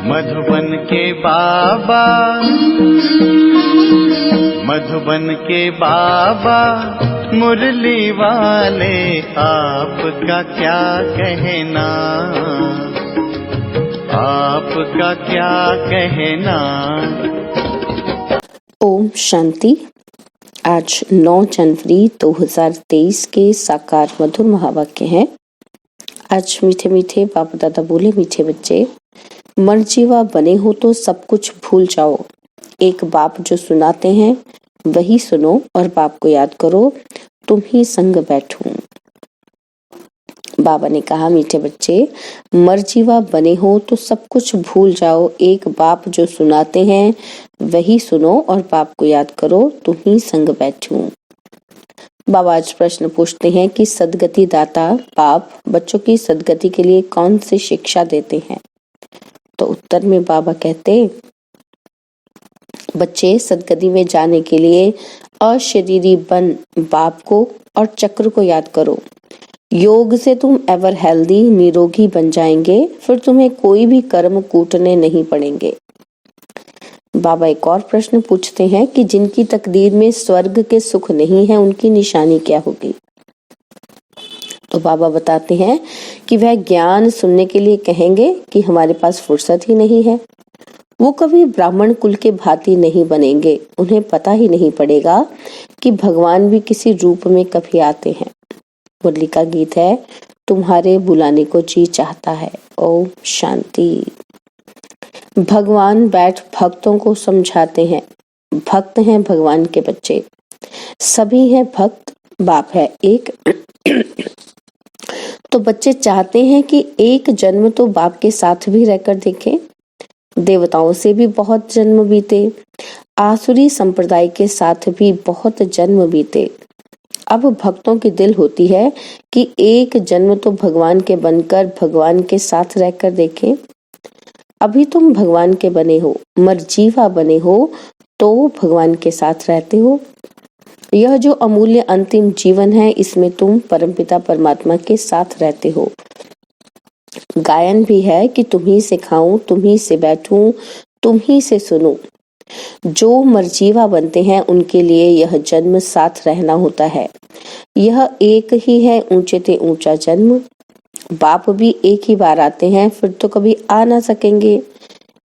मधुबन के बाबा, मधुबन के बाबा मुरली वाले, आपका क्या कहना, आपका क्या कहना। ओम शांति। आज 9 जनवरी 2023 के साकार मधुर महावाक्य हैं। आज मीठे मीठे बाप दादा बोले, मीठे बच्चे, मर्जीवा बने हो तो सब कुछ भूल जाओ। एक बाप जो सुनाते हैं वही सुनो और बाप को याद करो, तुम ही संग बैठो। बाबा ने कहा, मीठे बच्चे, मर्जीवा बने हो तो सब कुछ भूल जाओ। एक बाप जो सुनाते हैं वही सुनो और बाप को याद करो, तुम ही संग बैठो। बाबा आज प्रश्न पूछते हैं कि सदगति दाता बाप बच्चों की सदगति के लिए कौन सी शिक्षा देते हैं। तो उत्तर में बाबा कहते, बच्चे सदगति में जाने के लिए अशरीरी बन बाप को और चक्र को याद करो। योग से तुम एवर हेल्दी निरोगी बन जाएंगे, फिर तुम्हें कोई भी कर्म कूटने नहीं पड़ेंगे। बाबा एक और प्रश्न पूछते हैं कि जिनकी तकदीर में स्वर्ग के सुख नहीं है, उनकी निशानी क्या होगी। तो बाबा बताते हैं कि वह ज्ञान सुनने के लिए कहेंगे कि हमारे पास फुर्सत ही नहीं है। वो कभी ब्राह्मण कुल के भांति नहीं बनेंगे। उन्हें पता ही नहीं पड़ेगा कि भगवान भी किसी रूप में कभी आते हैं। मुरली का गीत है, तुम्हारे बुलाने को जी चाहता है। ओम शांति। भगवान बैठ भक्तों को समझाते हैं। भक्त हैं भगवान के बच्चे, सभी हैं भक्त, बाप है एक। तो बच्चे चाहते हैं कि एक जन्म तो बाप के साथ भी रहकर देखें। देवताओं से भी बहुत जन्म बीते, आसुरी संप्रदाय के साथ भी बहुत जन्म बीते। अब भक्तों की दिल होती है कि एक जन्म तो भगवान के बनकर भगवान के साथ रहकर देखें। अभी तुम भगवान के बने हो, मर्जीवा बने हो, तो भगवान के साथ रहते हो। यह जो अमूल्य अंतिम जीवन है, इसमें तुम परमपिता परमात्मा के साथ रहते हो। गायन भी है कि तुम ही से खाऊं, तुम ही से बैठूं, तुम ही से सुनूं। जो मर्जीवा बनते हैं उनके लिए यह जन्म साथ रहना होता है। यह एक ही है ऊंचे ते ऊंचा जन्म। बाप भी एक ही बार आते हैं, फिर तो कभी आ ना सकेंगे।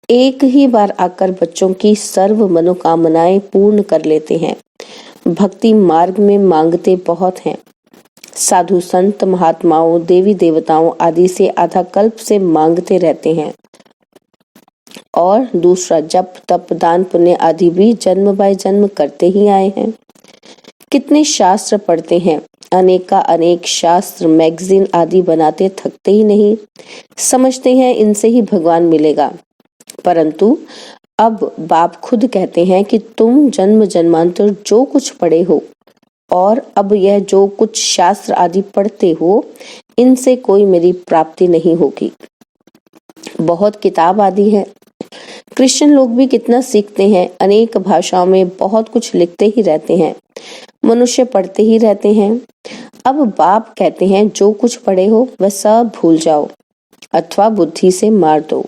एक ही बार आकर बच्चों की सर्व मनोकामनाएं पूर्ण कर लेते हैं। भक्ति मार्ग में मांगते बहुत हैं। साधु संत महात्माओं देवी देवताओं आदि से आधा कल्प से मांगते रहते हैं। और दूसरा जप तप दान पुण्य आदि भी जन्म बाय जन्म करते ही आए हैं। कितने शास्त्र पढ़ते हैं, अनेक का अनेक शास्त्र मैगजीन आदि बनाते थकते ही नहीं। समझते हैं इनसे ही भगवान मिलेगा, परंतु अब बाप खुद कहते हैं कि तुम जन्म जन्मांतर जो कुछ पढ़े हो और अब यह जो कुछ शास्त्र आदि पढ़ते हो, इनसे कोई मेरी प्राप्ति नहीं होगी। बहुत किताब आदि है। क्रिश्चियन लोग भी कितना सीखते हैं, अनेक भाषाओं में बहुत कुछ लिखते ही रहते हैं, मनुष्य पढ़ते ही रहते हैं। अब बाप कहते हैं जो कुछ पढ़े हो वह सब भूल जाओ अथवा बुद्धि से मार दो।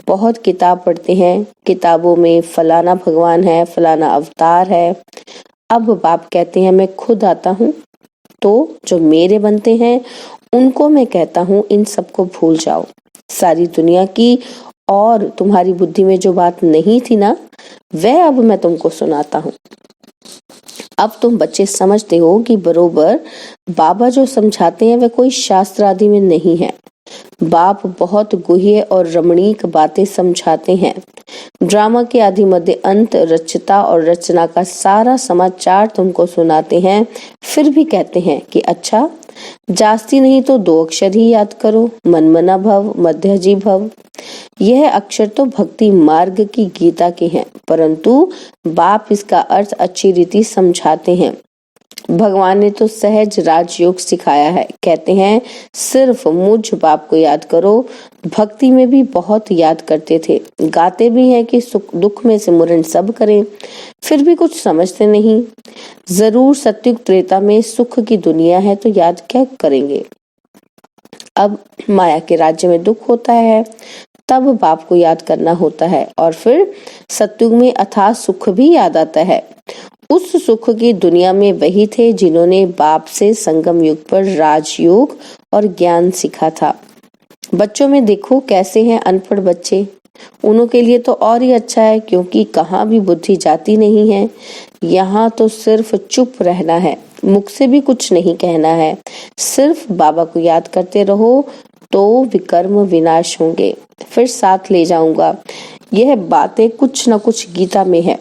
बहुत किताब पढ़ते हैं, किताबों में फलाना भगवान है, फलाना अवतार है। अब बाप कहते हैं मैं खुद आता हूँ, तो जो मेरे बनते हैं उनको मैं कहता हूँ इन सबको भूल जाओ। सारी दुनिया की और तुम्हारी बुद्धि में जो बात नहीं थी ना, वह अब मैं तुमको सुनाता हूँ। अब तुम बच्चे समझते हो कि बरोबर बाबा जो समझाते हैं वह कोई शास्त्र आदि में नहीं है। बाप बहुत गुह्य और रमणीक बातें समझाते हैं। ड्रामा के आदि मध्य अंत रचता और रचना का सारा समाचार तुमको सुनाते हैं, फिर भी कहते हैं कि अच्छा, जास्ती नहीं तो 2 अक्षर ही याद करो, मनमना भव मध्यजी भव। यह अक्षर तो भक्ति मार्ग की गीता के हैं, परंतु बाप इसका अर्थ अच्छी रीति समझाते हैं। भगवान ने तो सहज राजयोग सिखाया है। कहते हैं सिर्फ मुझ बाप को याद करो। भक्ति में भी बहुत याद करते थे। गाते भी हैं कि सुख दुख में सिमरन सब करें, फिर भी कुछ समझते नहीं। जरूर सत्युग त्रेता में सुख की दुनिया है तो याद क्या करेंगे। अब माया के राज्य में दुख होता है तब बाप को याद करना होता है और फिर सतयुग में अथाह सुख भी याद आता है। उस सुख की दुनिया में वही थे जिन्होंने बाप से संगम युग पर राजयोग और ज्ञान सीखा था। बच्चों में देखो कैसे हैं अनपढ़ बच्चे, उनों के लिए तो और ही अच्छा है, क्योंकि कहाँ भी बुद्धि जाती नहीं है। यहाँ तो सिर्फ चुप रहना है, मुख से भी कुछ नहीं कहना है, सिर्फ बाबा को याद करते रहो तो विकर्म विनाश होंगे। फिर साथ ले जाऊंगा, यह बातें कुछ न कुछ गीता में है।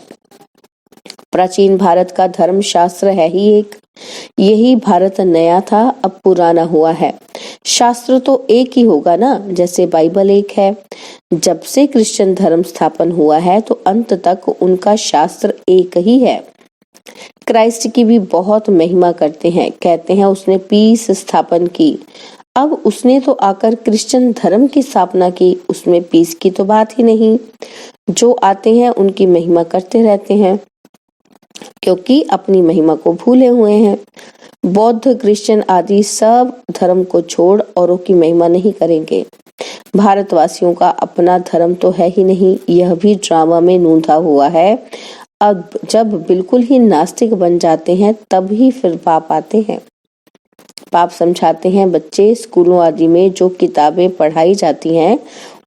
प्राचीन भारत का धर्म शास्त्र है ही एक, यही भारत नया था अब पुराना हुआ है। शास्त्र तो एक ही होगा ना, जैसे बाइबल एक है। जब से क्रिश्चियन धर्म स्थापन हुआ है तो अंत तक उनका शास्त्र एक ही है। क्राइस्ट की भी बहुत महिमा करते हैं, कहते हैं उसने पीस स्थापन की। अब उसने तो आकर क्रिश्चियन धर्म की स्थापना की, उसमें पीस की तो बात ही नहीं। जो आते हैं उनकी महिमा करते रहते हैं, क्योंकि अपनी महिमा को भूले हुए हैं। बौद्ध, क्रिश्चियन आदि सब धर्म को छोड़ औरों की महिमा नहीं करेंगे। भारतवासियों का अपना धर्म तो है ही नहीं, यह भी ड्रामा में नूंधा हुआ है। अब जब बिल्कुल ही नास्तिक बन जाते हैं तब ही फिर पाप आते हैं। पाप समझाते हैं बच्चे, स्कूलों आदि में जो किताबें पढ़ाई जाती हैं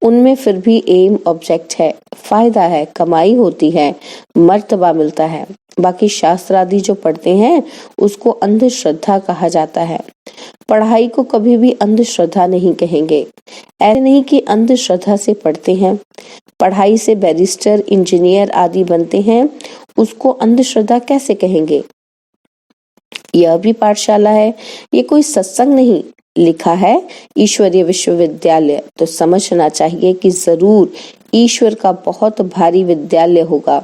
उनमें फिर भी एम ऑब्जेक्ट है, फायदा है, कमाई होती है, मर्तबा मिलता है। बाकी शास्त्र आदि जो पढ़ते हैं उसको अंधश्रद्धा कहा जाता है। पढ़ाई को कभी भी अंधश्रद्धा नहीं कहेंगे। ऐसे नहीं कि अंधश्रद्धा से पढ़ते हैं, पढ़ाई से बैरिस्टर, इंजीनियर आदि बनते हैं, उसको अंधश्रद्धा कैसे कहेंगे? यह भी पाठशाला है, ये कोई सत्संग नहीं। लिखा है ईश्वरीय विश्वविद्यालय, तो समझना चाहिए कि जरूर ईश्वर का बहुत भारी विद्यालय होगा।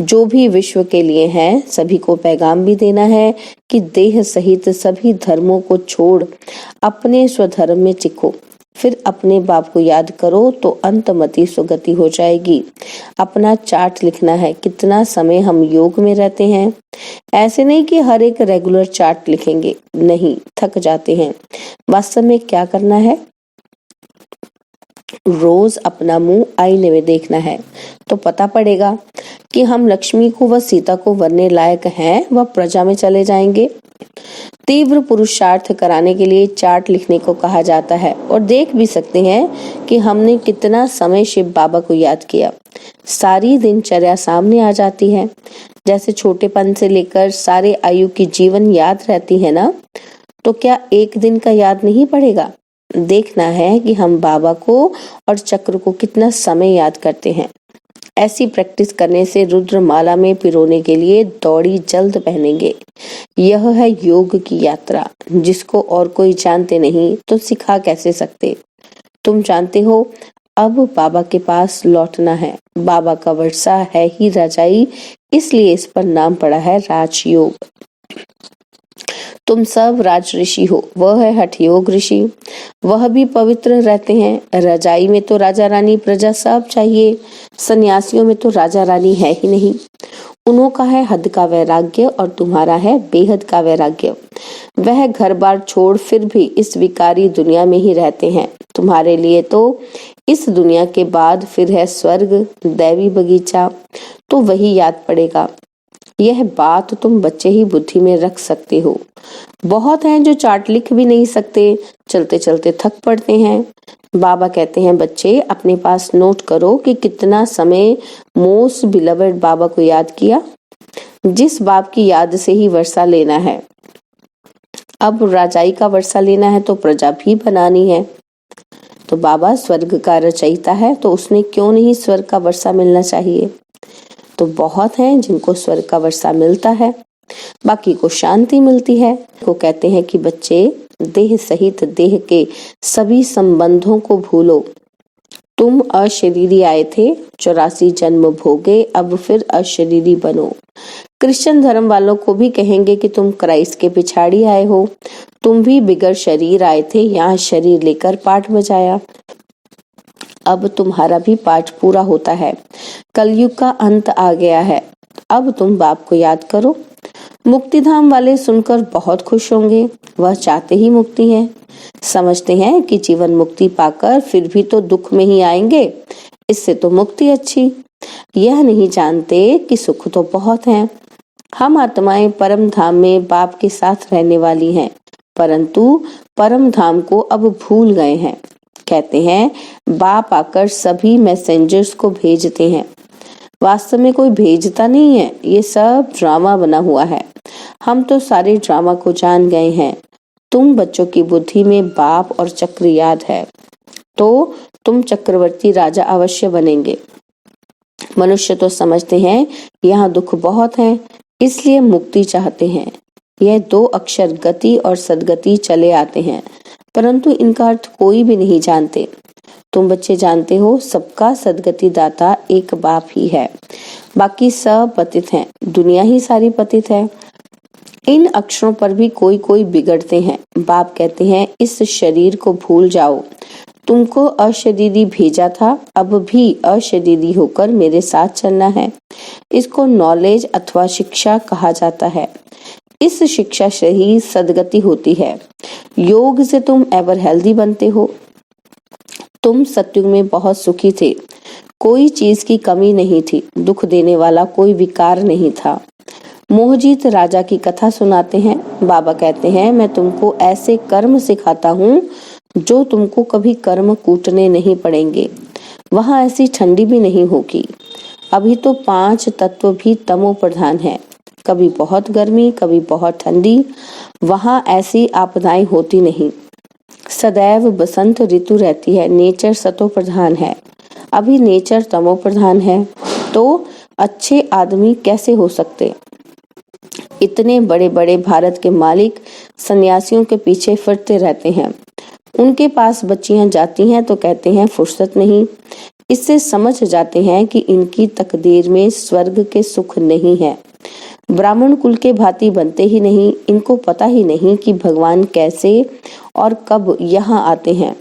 जो भी विश्व के लिए है, सभी को पैगाम भी देना है कि देह सहित सभी धर्मों को छोड़ अपने स्वधर्म में टिको। फिर अपने बाप को याद करो तो अंतमति सुगति हो जाएगी। अपना चार्ट लिखना है, कितना समय हम योग में रहते हैं। ऐसे नहीं कि हर एक रेगुलर चार्ट लिखेंगे, नहीं, थक जाते हैं। वास्तव में क्या करना है? रोज अपना मुंह आईने में देखना है तो पता पड़ेगा कि हम लक्ष्मी को व सीता को वरने लायक हैं व प्रजा में चले जाएंगे। तीव्र पुरुषार्थ कराने के लिए चार्ट लिखने को कहा जाता है और देख भी सकते हैं कि हमने कितना समय शिव बाबा को याद किया। सारी दिनचर्या सामने आ जाती है, जैसे छोटेपन से लेकर सारे आयु की जीवन याद रहती है ना, तो क्या एक दिन का याद नहीं पड़ेगा? देखना है कि हम बाबा को और चक्र को कितना समय याद करते हैं। ऐसी प्रैक्टिस करने से रुद्रमाला में पिरोने के लिए दौड़ी जल्द पहनेंगे। यह है योग की यात्रा, जिसको और कोई जानते नहीं तो सिखा कैसे सकते। तुम जानते हो, अब बाबा के पास लौटना है। बाबा का वर्षा है ही राजाई, इसलिए इस पर नाम पड़ा है राजयोग। तुम सब राज ऋषि हो, वह है हठ योग ऋषि, वह भी पवित्र रहते हैं। रजाई में तो राजा रानी प्रजा सब चाहिए, सन्यासियों में तो राजा रानी है ही नहीं। उन्हों का है हद का वैराग्य और तुम्हारा है बेहद का वैराग्य। वह घर बार छोड़ फिर भी इस विकारी दुनिया में ही रहते हैं। तुम्हारे लिए तो इस दुनिया के बाद फिर है स्वर्ग, दैवी बगीचा, तो वही याद पड़ेगा। यह बात तुम बच्चे ही बुद्धि में रख सकते हो। बहुत हैं जो चार्ट लिख भी नहीं सकते, चलते चलते थक पड़ते हैं। बाबा कहते हैं बच्चे अपने पास नोट करो कि कितना समय मोस्ट बिलवेड बाबा को याद किया। जिस बाप की याद से ही वर्षा लेना है। अब राजाई का वर्षा लेना है तो प्रजा भी बनानी है। तो बाबा स्वर्ग का रचयिता है, तो उसने क्यों नहीं स्वर्ग का वर्षा मिलना चाहिए। तो बहुत हैं जिनको स्वर्ग का वर्षा मिलता है, बाकी को शांति मिलती है। को कहते हैं कि बच्चे देह सहित देह के सभी संबंधों को भूलो। तुम अशरीरी आए थे, 84 जन्म भोगे, अब फिर अशरीरी बनो। क्रिश्चियन धर्म वालों को भी कहेंगे कि तुम क्राइस्ट के पिछाड़ी आए हो। तुम भी बिगर शरीर आए थे, यहाँ शरीर लेकर पाठ बजाया। अब तुम्हारा भी पाठ पूरा होता है। कलयुग का अंत आ गया है। अब तुम बाप को याद करो। मुक्तिधाम वाले सुनकर बहुत खुश होंगे, वह चाहते ही मुक्ति है। समझते हैं कि जीवन मुक्ति पाकर फिर भी तो दुख में ही आएंगे, इससे तो मुक्ति अच्छी। यह नहीं जानते कि सुख तो बहुत हैं। हम आत्माएं परम धाम में बाप के साथ रहने वाली हैं, परंतु परम धाम को अब भूल गए हैं। कहते हैं बाप आकर सभी मैसेंजर्स को भेजते हैं। वास्तव में कोई भेजता नहीं है, ये सब ड्रामा बना हुआ है। हम तो सारे ड्रामा को जान गए हैं। तुम बच्चों की बुद्धि में बाप और चक्र याद है तो तुम चक्रवर्ती राजा अवश्य बनेंगे। मनुष्य तो समझते हैं यहाँ दुख बहुत है, इसलिए मुक्ति चाहते हैं। यह 2 अक्षर गति और सदगति चले आते हैं, परंतु इनका अर्थ कोई भी नहीं जानते। तुम बच्चे जानते हो सबका सदगति दाता एक बाप ही है, बाकी सब पतित हैं, दुनिया ही सारी पतित है। इन अक्षरों पर भी कोई कोई बिगड़ते हैं। बाप कहते हैं इस शरीर को भूल जाओ, तुमको अशरीरी भेजा था, अब भी अशरीरी होकर मेरे साथ चलना है। इसको नॉलेज अथवा शिक्षा कहा जाता है। इस शिक्षा से ही सदगति होती है। योग से तुम एवर हेल्दी बनते हो। तुम सतयुग में बहुत सुखी थे, कोई चीज की कमी नहीं थी, दुख देने वाला कोई विकार नहीं था। मोहजीत राजा की कथा सुनाते हैं। बाबा कहते हैं मैं तुमको ऐसे कर्म सिखाता हूँ जो तुमको कभी कर्म कूटने नहीं पड़ेंगे। वहाँ ऐसी ठंडी भी नहीं होगी। अभी तो 5 तत्व भी तमो प्रधान है, कभी बहुत गर्मी कभी बहुत ठंडी। वहाँ ऐसी आपदाएं होती नहीं, सदैव बसंत ऋतु रहती है। नेचर सतो प्रधान है, अभी नेचर तमो प्रधान है, तो अच्छे आदमी कैसे हो सकते। इतने बड़े बड़े भारत के मालिक सन्यासियों के पीछे फिरते रहते हैं। उनके पास बच्चियां जाती हैं तो कहते हैं फुर्सत नहीं। इससे समझ जाते हैं कि इनकी तकदीर में स्वर्ग के सुख नहीं है। ब्राह्मण कुल के भांति बनते ही नहीं। इनको पता ही नहीं कि भगवान कैसे और कब यहाँ आते हैं।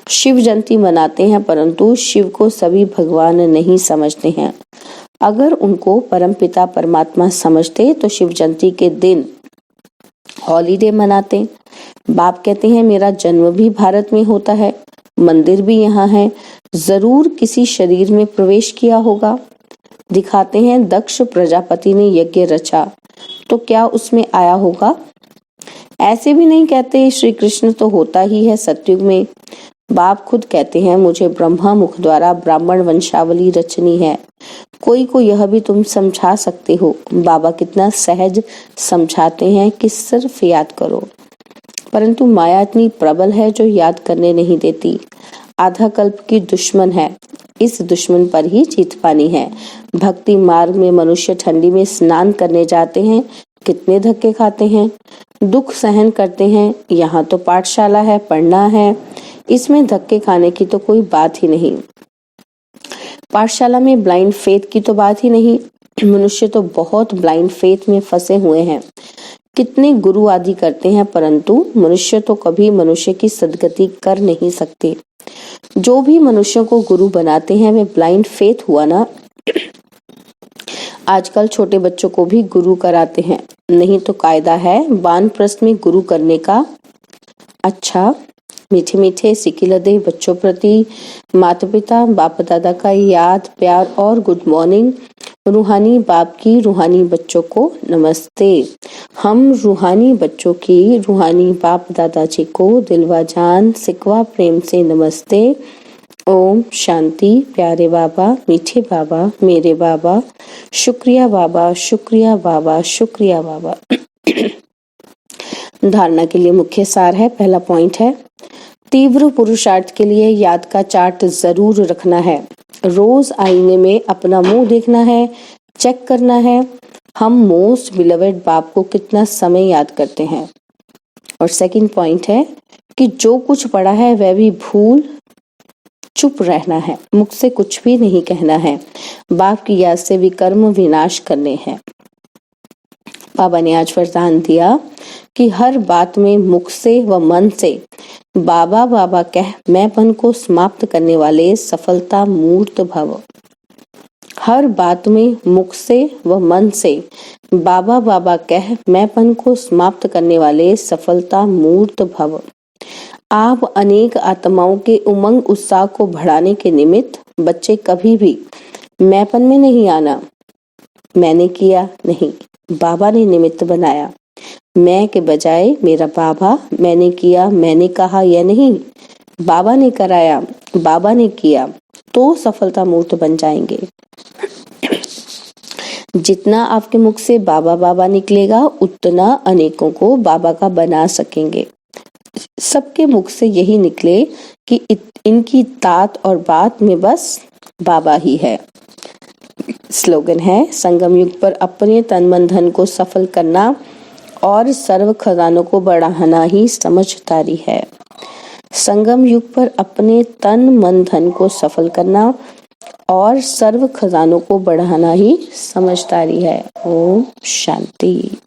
शिव जयंती मनाते हैं, परंतु शिव को सभी भगवान नहीं समझते हैं। अगर उनको परमपिता परमात्मा समझते तो शिव जयंती के दिन हॉलीडे मनाते। बाप कहते हैं मेरा जन्म भी भारत में होता है, मंदिर भी यहाँ है, जरूर किसी शरीर में प्रवेश किया होगा। दिखाते हैं दक्ष प्रजापति ने यज्ञ रचा, तो क्या उसमें आया होगा। ऐसे भी नहीं कहते श्री कृष्ण तो होता ही है सतयुग में। बाप खुद कहते हैं मुझे ब्रह्मा मुख द्वारा ब्राह्मण वंशावली रचनी है। कोई को यह भी तुम समझा सकते हो। बाबा कितना सहज समझाते हैं कि सिर्फ याद करो, परंतु माया इतनी प्रबल है जो याद करने नहीं देती। आधा कल्प की दुश्मन है, इस दुश्मन पर ही जीत पानी है। भक्ति मार्ग में मनुष्य ठंडी में स्नान करने जाते हैं, कितने धक्के खाते हैं, दुख सहन करते हैं। यहाँ तो पाठशाला है, पढ़ना है, इसमें धक्के खाने की तो कोई बात ही नहीं। पाठशाला में ब्लाइंड फेथ की तो बात ही नहीं। मनुष्य तो बहुत ब्लाइंड फेथ में फंसे हुए हैं। कितने गुरु आदि करते हैं, परंतु मनुष्य तो कभी मनुष्य की सदगति कर नहीं सकते। जो भी मनुष्यों को गुरु बनाते हैं वे ब्लाइंड फेथ हुआ ना। आजकल छोटे बच्चों को भी गुरु कराते हैं, नहीं तो कायदा है वानप्रस्थ में गुरु करने का। अच्छा, मीठे मीठे सिकिलदे बच्चों प्रति माता पिता बाप दादा का याद प्यार और गुड मॉर्निंग। रूहानी बाप की रूहानी बच्चों को नमस्ते। हम रूहानी बच्चों की रूहानी बाप दादाजी को दिलवा जान सिकवा प्रेम से नमस्ते। ओम शांति। प्यारे बाबा, मीठे बाबा, मेरे बाबा, शुक्रिया बाबा, शुक्रिया बाबा, शुक्रिया बाबा। धारणा के लिए मुख्य सार है। पहला पॉइंट है तीव्र पुरुषार्थ के लिए याद का चार्ट जरूर रखना है। रोज आईने में अपना मुंह देखना है, चेक करना है हम मोस्ट बिलवेड बाप को कितना समय याद करते हैं। और सेकंड पॉइंट है कि जो कुछ पढ़ा है वह भी भूल चुप रहना है, मुख से कुछ भी नहीं कहना है। बाप की याद से विकर्म विनाश करने हैं। बाबा ने आज वरदान दिया कि हर बात में मुख से व मन से बाबा बाबा कह मैंपन को समाप्त करने वाले सफलता मूर्त भव। हर बात में मुख से व मन से बाबा बाबा कह मैंपन को समाप्त करने वाले सफलता मूर्त भव। आप अनेक आत्माओं के उमंग उत्साह को बढ़ाने के निमित्त बच्चे कभी भी मैंपन में नहीं आना। मैंने किया नहीं, बाबा ने निमित्त बनाया। मैं के बजाय मेरा बाबा, मैंने किया, मैंने कहा, यह नहीं, बाबा ने कराया, बाबा ने किया, तो सफलता मूर्त बन जाएंगे। जितना आपके मुख से बाबा बाबा निकलेगा उतना अनेकों को बाबा का बना सकेंगे। सबके मुख से यही निकले कि इनकी तात और बात में बस बाबा ही है। स्लोगन है, संगम युग पर अपने तन मन धन को सफल करना और सर्व खजानों को बढ़ाना ही समझदारी है। संगम युग पर अपने तन मन धन को सफल करना और सर्व खजानों को बढ़ाना ही समझदारी है। ओम शांति।